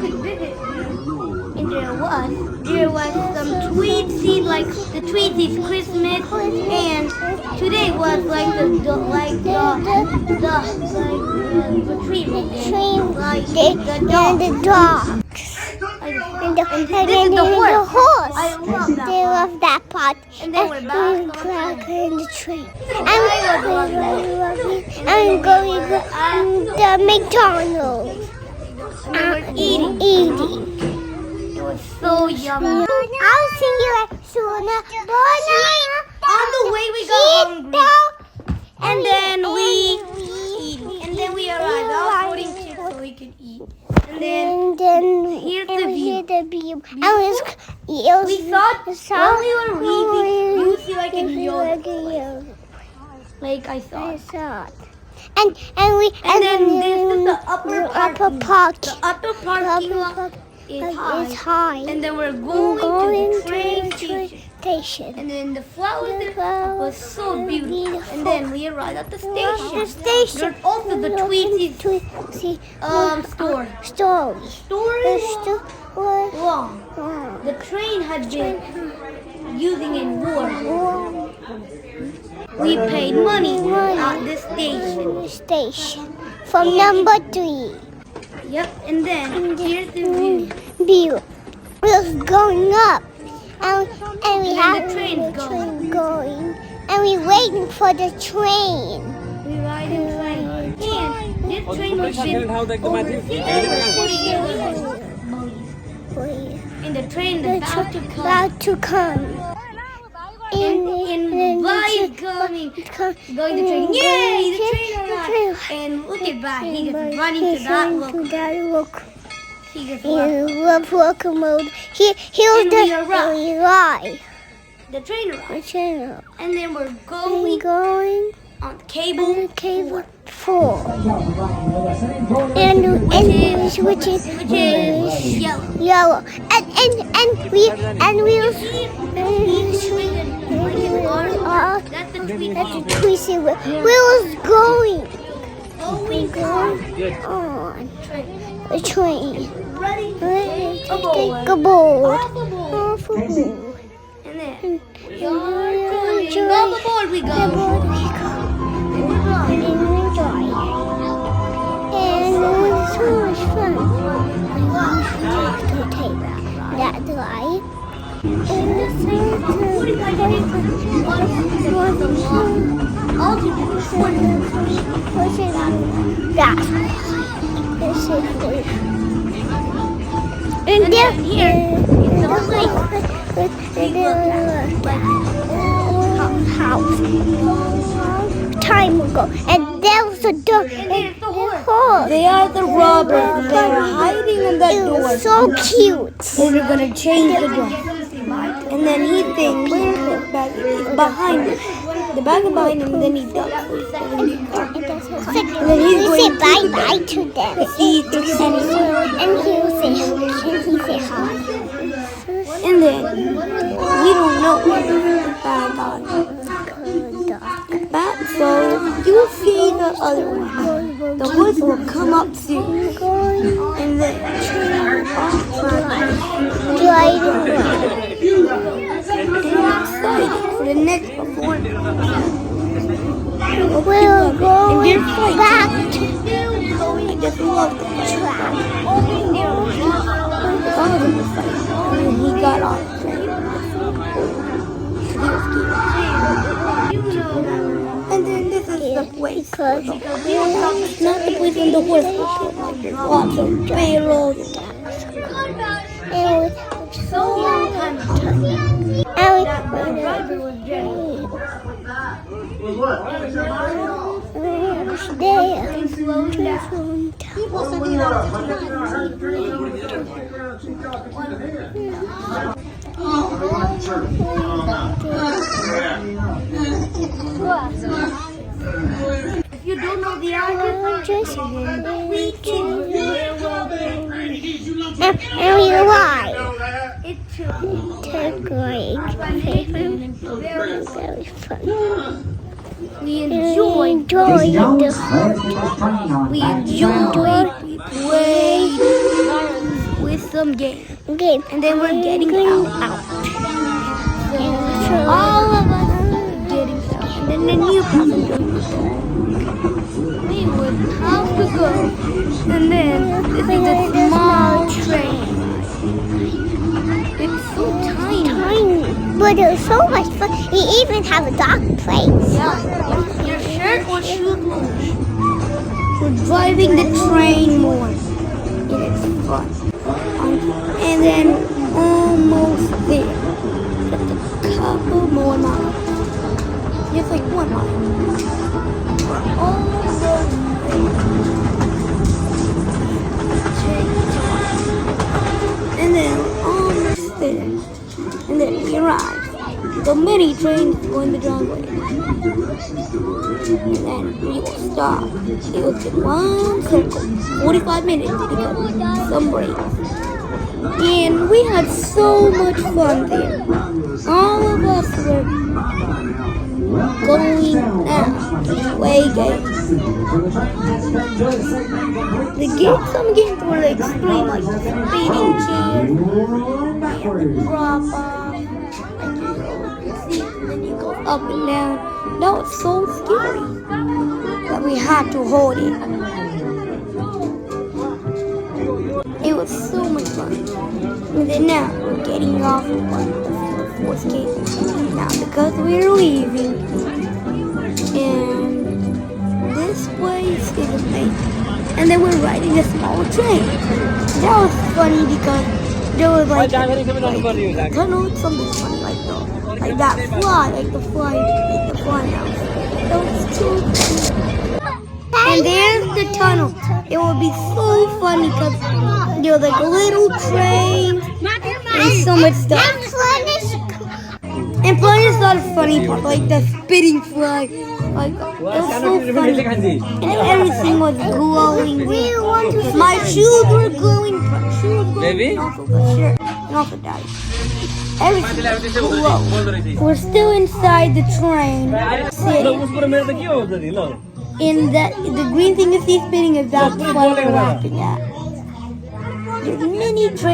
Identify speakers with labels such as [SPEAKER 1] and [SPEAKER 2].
[SPEAKER 1] could visit here. And there was some Tweetsies, like the Tweetsies Christmas, and today was like the retrieval day, like the dog. And this is the horse. I love that.
[SPEAKER 2] They love that part.
[SPEAKER 1] And they were back
[SPEAKER 2] in the train. I'm going to the McDonald's.
[SPEAKER 1] And they were eating. It was so yummy.
[SPEAKER 2] I'll see you sooner.
[SPEAKER 1] On the way we got hungry. And then we arrived. I was holding chips so we could eat. And then here's the view. We thought when we were leaving, you see like a yolk. Like I saw it.
[SPEAKER 2] And
[SPEAKER 1] then this is the upper
[SPEAKER 2] park.
[SPEAKER 1] The upper parking lot is
[SPEAKER 2] high.
[SPEAKER 1] And then we're going to the train station. And then the flowers was so beautiful. And then we arrived at the station. There's also the Tweetsies store. Long. The train had been using in war. We paid money at the station.
[SPEAKER 2] From number 3.
[SPEAKER 1] Yep, and then here's the
[SPEAKER 2] view. It was going up. And we have
[SPEAKER 1] the train's
[SPEAKER 2] going. And we waiting for the train.
[SPEAKER 1] We ride the train. And this train was been over 40 years. And the train is about to come. And Bye coming. Going the train. Yay! The train arrived. And look at Bye. He just running to that look. He just
[SPEAKER 2] love locomotive. He was the ride.
[SPEAKER 1] The train arrived. And then we're going on cable
[SPEAKER 2] 4. And which is yellow. And we was
[SPEAKER 1] that's the
[SPEAKER 2] Tweezy. We was going on a train.
[SPEAKER 1] Ready to
[SPEAKER 2] take a board.
[SPEAKER 1] Off aboard. And then off aboard we go.
[SPEAKER 2] And it was so much fun. To take that ride. And then here is the house time ago, and there was a door.
[SPEAKER 1] They are the robbers. They are hiding in that door.
[SPEAKER 2] It was so cute.
[SPEAKER 1] And we're gonna change the door. And then he thinks behind him. The bag is behind him, and then he ducks. And then he's going
[SPEAKER 2] to say bye to them. And he will say hi.
[SPEAKER 1] And then we don't know where the bag got. So you'll see the other one. The woods will come up soon. And then I'm excited for the next performance.
[SPEAKER 2] We'll go back to
[SPEAKER 1] I just love the track. And he got off the train. And then this is the place. Not the place when the horse was put. Lots of railroads. So long time ago. That driver was Jenny. And slowed down. If you don't know the address, we can
[SPEAKER 2] and we lie.
[SPEAKER 1] It
[SPEAKER 2] took like very fun.
[SPEAKER 1] We enjoyed
[SPEAKER 2] the
[SPEAKER 1] we enjoyed, we played, some game.
[SPEAKER 2] Okay.
[SPEAKER 1] And then we're getting out. So all of us are getting out. And then the new passenger we would have to go. And then this is a small train. It's so tiny.
[SPEAKER 2] But it was so much fun. We even have a dog place.
[SPEAKER 1] Yeah. Your shirt or shoes loose. We're driving the train more. It is fun. And then almost there. Just a couple more miles. Just like 1 mile. We're almost there. And then we're almost there. And then we arrive. The mini train is going the driveway. And then we will stop. It will take one circle, 45 minutes because some breaks. And we had so much fun there. All of us were going out to play games. Some games were extreme, like spinning chairs, drop off, and then you go up and down. That was so scary that we had to hold it. It was so much fun. And then now we're getting off the fourth gate. Now because we're leaving, and this place is amazing. And then we're riding a small train. That was funny because there was like a tunnel, something funny like that fly, like the fly house. That was so funny. And there's the tunnel. It would be so funny because there was like a little train and so much stuff. And fun is not a funny part, like the spitting fly. Like, it was so funny. And everything was glowing. My shoes were glowing. And also the shirt. And also daddy. Everything was glowing. We're still inside the train. Sitting. And the green thing you see spinning is that fly we're laughing at. There's many trains.